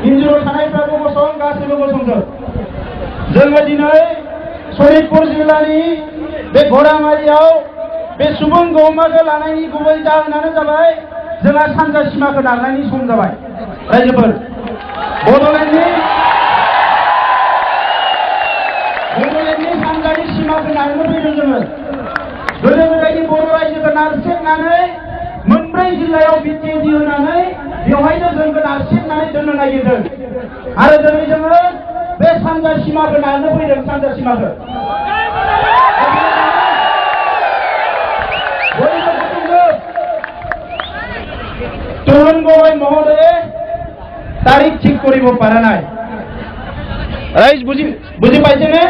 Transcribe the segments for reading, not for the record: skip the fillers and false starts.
इन्जुराव थानायफ्राबो गसं गासैबो गसंथों जोङो दिनै सनितपुर जिल्लानि बे घरामारियाव बे सुबुं गौमाखौ लानायनि गुबै जाहोनानो जाबाय जोंहा सानजा सिमाखौ नारनायनि सम जाबाय रायजोफोर बड'लेण्डनि सानजानि सिमाखौ नारनो फैदों जोङो गोदो गोदायनि बर' रायजोखौ नारसेबनानै मोनब्रै जिल्लायाव बिटिएडि होनानै बेवहायनो जोंखौ नारसेबनानै दोननो नागिरदों आरो दिनै जोङो बे सानजा सिमाखौ नारनो फैदों सानजा सिमाखौ তরুণ গগৈ মহোদয়ে তারিখ ঠিক কৰিব পৰা নাই ৰাইজ বুজি পাইছেনে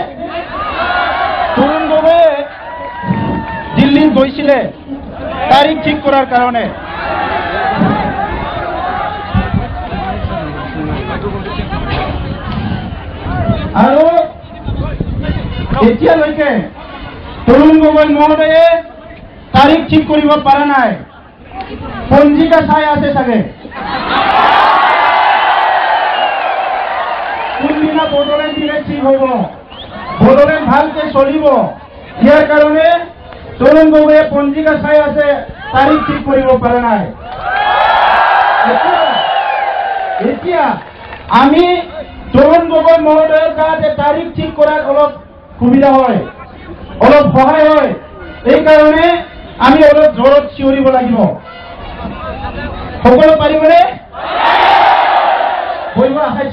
তৰুণ গগৈয়ে দিল্লীত গৈছিলে তাৰিখ ঠিক কৰাৰ কাৰণে আৰু এতিয়ালৈকে তৰুণ গগৈ মহোদয়ে তাৰিখ ঠিক কৰিব পৰা নাই পঞ্জিকা চাই আছে চাগে কোনদিনা বড়োলেণ্ড দিলে ঠিক হব বড়োলেণ্ড ভালকে চলিব ইয়াৰ কাৰণে তৰুণ গগৈয়ে পঞ্জিকা চাই আছে তাৰিখ ঠিক কৰিব পৰা নাই এতিয়া আমি তৰুণ গগৈ মহোদয়ৰ কাছে তাৰিখ ঠিক কৰাৰ অলপ সুবিধা হয় অলপ সহায় হয় এই কাৰণে আমি অলপ জোৰত চিঞৰিব লাগিব সকলো পাৰিবনে বহিব আশা